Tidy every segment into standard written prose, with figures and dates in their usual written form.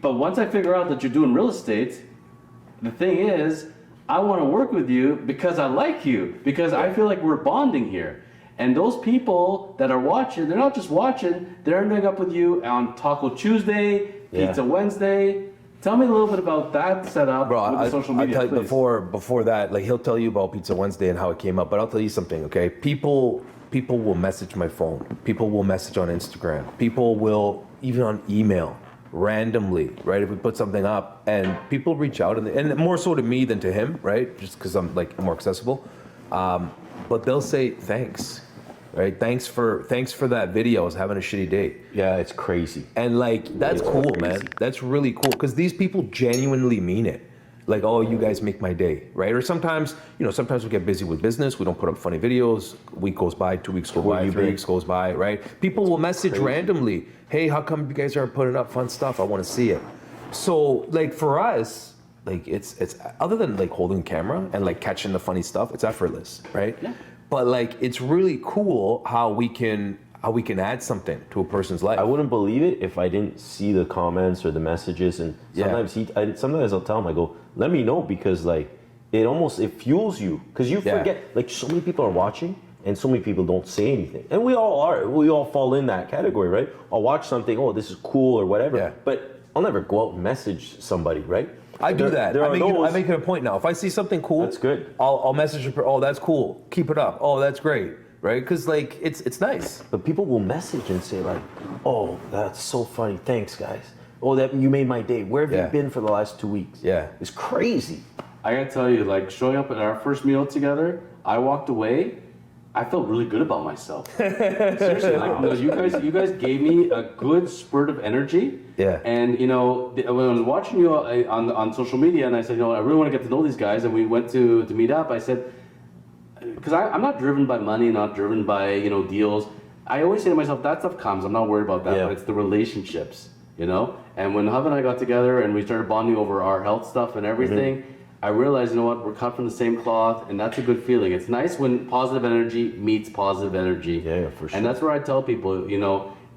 But once I figure out that you're doing real estate, the thing is, I want to work with you because I like you, because I feel like we're bonding here. And those people that are watching, they're not just watching, they're ending up with you on Taco Tuesday, Pizza Wednesday. Tell me a little bit about that setup with the social media, I'll tell you before that, like he'll tell you about Pizza Wednesday and how it came up, but I'll tell you something, okay? People will message my phone. People will message on Instagram. People will, even on email, randomly, right? If we put something up and people reach out and more so to me than to him, right? Just because I'm like more accessible. But they'll say thanks, right? Thanks for that video. I was having a shitty day. Yeah, it's crazy. And like, that's cool, man. That's really cool. Because these people genuinely mean it. Like, oh, you guys make my day, right? Or sometimes, sometimes we get busy with business. We don't put up funny videos. A week goes by, 2 weeks go by, 3 weeks goes by, right? People will message randomly. Hey, how come you guys aren't putting up fun stuff? I want to see it. So like for us, like it's other than like holding camera and like catching the funny stuff, it's effortless, right? Yeah. But like it's really cool how we can add something to a person's life. I wouldn't believe it if I didn't see the comments or the messages, and sometimes I'll tell him, I go, let me know, because like it fuels you, because you forget, like so many people are watching and so many people don't say anything, and we all fall in that category, right? I'll watch something, oh, this is cool or whatever, but I'll never go out and message somebody, right? I do that. I make it a point now. If I see something cool, that's good. I'll message her. Oh, that's cool. Keep it up. Oh, that's great. Right? Because like it's nice. But people will message and say like, oh, that's so funny. Thanks, guys. Oh, that you made my day. Where have you been for the last 2 weeks? Yeah, it's crazy. I gotta tell you, like showing up at our first meal together, I walked away. I felt really good about myself. Seriously, like you guys gave me a good spurt of energy. Yeah. And when I was watching you on social media, and I said, I really want to get to know these guys, and we went to meet up. I said, because I'm not driven by money, not driven by deals. I always say to myself, that stuff comes. I'm not worried about that, but it's the relationships, And when Hov and I got together and we started bonding over our health stuff and everything. I realized, we're cut from the same cloth, and that's a good feeling. It's nice when positive energy meets positive energy. Yeah, for sure. And that's where I tell people,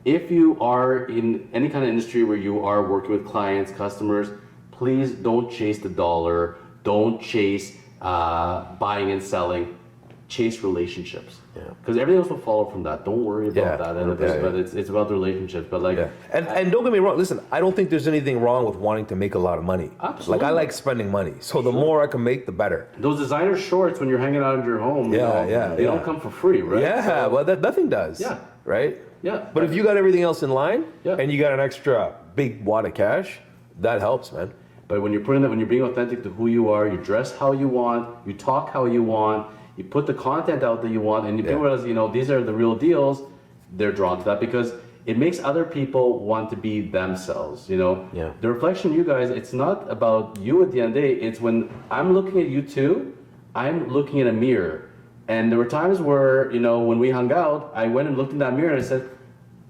if you are in any kind of industry where you are working with clients, customers, please don't chase the dollar. Don't chase buying and selling. Chase relationships. Yeah. Because everything else will follow from that. Don't worry about that. But it's about the relationships. But like, and don't get me wrong. Listen, I don't think there's anything wrong with wanting to make a lot of money. Absolutely. Like I like spending money. So the more I can make, the better. Those designer shorts when you're hanging out in your home, they don't come for free, right? Yeah. Well, nothing does. Yeah. Right. Yeah. But if you got everything else in line, and you got an extra big wad of cash, that helps, man. But when you're being authentic to who you are, you dress how you want, you talk how you want. You put the content out that you want, and people realize, these are the real deals. They're drawn to that because it makes other people want to be themselves. The reflection of you guys, it's not about you at the end of the day. It's when I'm looking at you two, I'm looking in a mirror. And there were times where, when we hung out, I went and looked in that mirror and I said,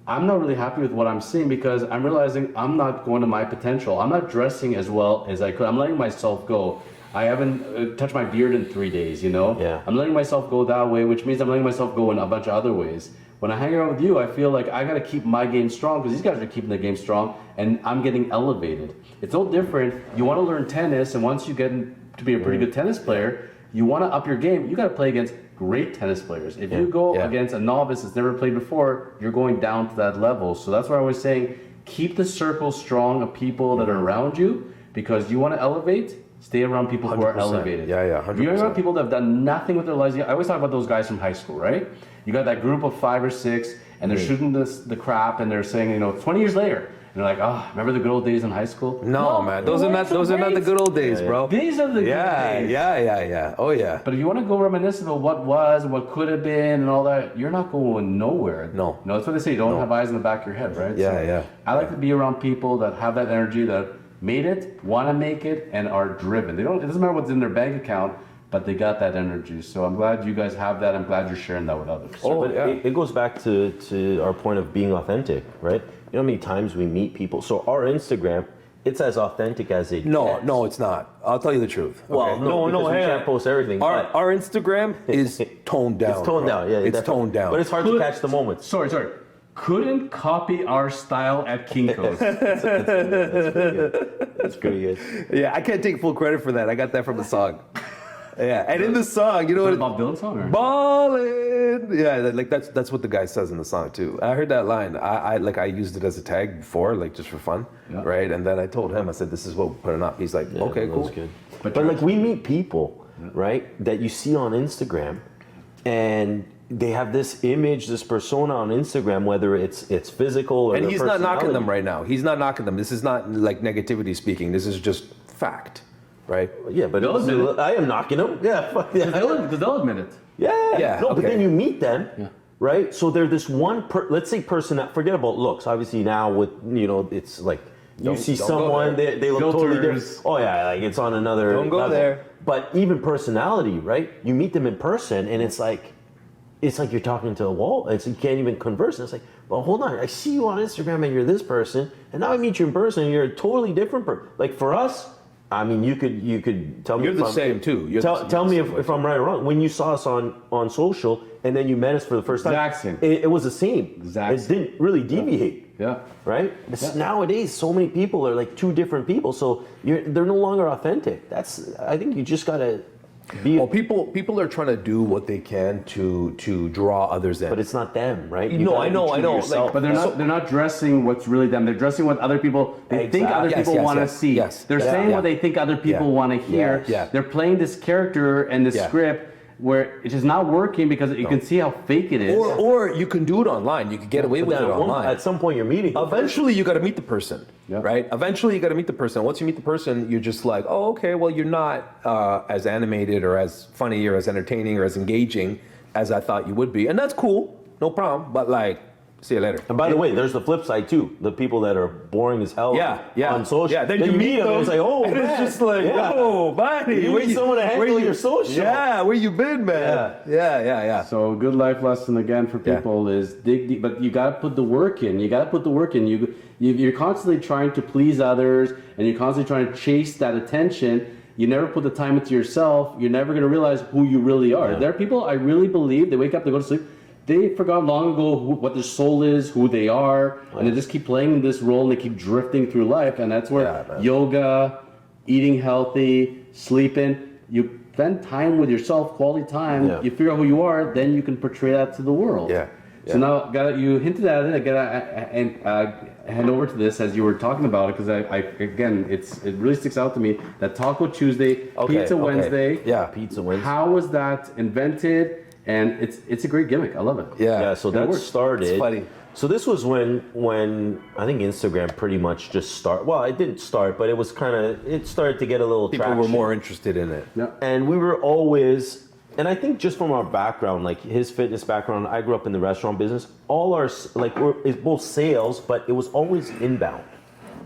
I'm not really happy with what I'm seeing because I'm realizing I'm not going to my potential. I'm not dressing as well as I could. I'm letting myself go. I haven't touched my beard in 3 days, Yeah. I'm letting myself go that way, which means I'm letting myself go in a bunch of other ways. When I hang out with you, I feel like I got to keep my game strong because these guys are keeping their game strong and I'm getting elevated. It's no different. You want to learn tennis, and once you get to be a pretty good tennis player, you want to up your game. You got to play against great tennis players. If you go against a novice that's never played before, you're going down to that level. So that's why I was saying, keep the circle strong of people that are around you, because you want to elevate. Stay around people who are elevated. Yeah, 100%. You're around people that have done nothing with their lives. I always talk about those guys from high school, right? You got that group of 5 or 6, and they're shooting the crap, and they're saying, 20 years later, and they're like, oh, remember the good old days in high school? No, man, those are not the good old days, bro. These are the good days. Yeah. Oh yeah. But if you want to go reminisce about what was, what could have been, and all that, you're not going nowhere. No. That's what they say. You don't have eyes in the back of your head, right? Yeah. I like to be around people that have that energy, that made it, want to make it, and are driven. It doesn't matter what's in their bank account, but they got that energy. So I'm glad you guys have that. I'm glad you're sharing that with others. It goes back to our point of being authentic, right? You know how many times we meet people? So our Instagram, it's as authentic as it gets. No, it's not. I'll tell you the truth. Well, Okay. no, we can't post everything. Our Instagram is toned down. It's toned down, yeah. It's definitely. toned down. But it's hard to catch the moments. Sorry. couldn't copy our style at Kinko's. That's pretty good. Yeah, I can't take full credit for that. I got that from the song. Yeah, and in the song, you know what? Bob Dylan song? Or? Ballin'. Yeah, like that's what the guy says in the song too. I heard that line. I used it as a tag before, like just for fun, right? And then I told him, I said, "This is what we're putting up." He's like, "Okay, that cool." was good. But like we meet people, right, that you see on Instagram, and they have this image, this persona on Instagram, whether it's physical or And their he's not knocking them personality. right now. He's not knocking them. This is not like negativity speaking. This is just fact, right? Yeah, but They'll admit it. I am knocking them. Yeah, fuck yeah. They'll admit it. Yeah. Yeah, No, but okay. then you meet them, right? So they're this one, let's say person, forget about looks. Obviously now with, it's like you see don't go someone, there. they look totally Filters. different. Oh yeah, like it's on another Don't go level. there. But even personality, right? You meet them in person and it's like you're talking to a wall. You can't even converse. And it's like, well, hold on. I see you on Instagram and you're this person. And now I meet you in person and you're a totally different person. Like for us, I mean, you could tell me. You're if the I'm- same too. Tell me if I'm right or wrong. When you saw us on social and then you met us for the first time, Exact same. it was the same. Exact It same. didn't really deviate. Yeah. Right? Nowadays, so many people are like two different people, so they're no longer authentic. I think you just gotta be. Well, people are trying to do what they can to draw others in. But it's not them, right? No, gotta I be know, true I to know. yourself. But they're not dressing what's really them. They're dressing what other people think Exactly. other Yes, people yes, want to yes, see. yes. They're Yeah, saying yeah. what they think other people Yeah. want to hear. Yes. Yeah. They're playing this character and this Yeah. script where it's just not working because you can see how fake it is. or you can do it online. You can get away with it online. At some point, you're meeting. Eventually, you got to meet the person, right? Eventually, you got to meet the person. Once you meet the person, you're just like, oh, okay, well, you're not as animated or as funny or as entertaining or as engaging as I thought you would be, and that's cool, no problem. But like, see you later. And by the way, there's the flip side too. The people that are boring as hell on social. Yeah, then you meet them. and it's like, oh, and man. it's just like, oh, buddy. You need someone to handle your social. Yeah, where you been, man? Yeah. So a good life lesson again for people is dig deep, but you got to put the work in. You're constantly trying to please others, and you're constantly trying to chase that attention. You never put the time into yourself. You're never going to realize who you really are. Yeah. There are people I really believe they wake up, they go to sleep. They forgot long ago what their soul is, who they are, and they just keep playing this role and they keep drifting through life. And that's where yoga, eating healthy, sleeping, you spend time with yourself, quality time. Yeah. You figure out who you are, then you can portray that to the world. Yeah. So now, you hinted at it. I gotta hand over to this as you were talking about it because it really sticks out to me that Taco Tuesday, Pizza Wednesday. Yeah. Pizza Wednesday. How was that invented? And it's a great gimmick. I love it. Yeah, so that started. It's funny. So this was when I think Instagram pretty much just started. Well, it didn't start, but it started to get a little People traction. were more interested in it. Yeah. And we were always, and I think just from our background, like his fitness background, I grew up in the restaurant business. All our it's both sales, but it was always inbound.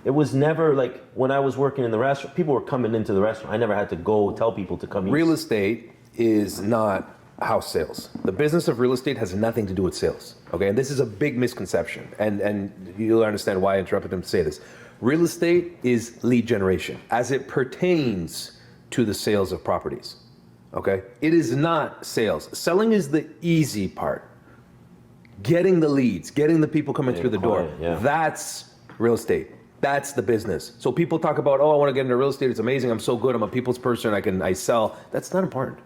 It was never like when I was working in the restaurant, people were coming into the restaurant. I never had to go tell people to come. Real estate is not house sales. The business of real estate has nothing to do with sales. Okay, and this is a big misconception, and you'll understand why I interrupted him to say this. Real estate is lead generation as it pertains to the sales of properties. Okay, it is not sales. Selling is the easy part. Getting the leads, getting the people coming through the door. Yeah. That's real estate. That's the business. So people talk about, oh, I want to get into real estate. It's amazing. I'm so good. I'm a people's person. I sell. That's not important.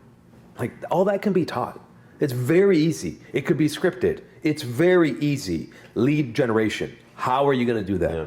Like all that can be taught. It's very easy. It could be scripted. It's very easy. Lead generation. How are you going to do that? Yeah.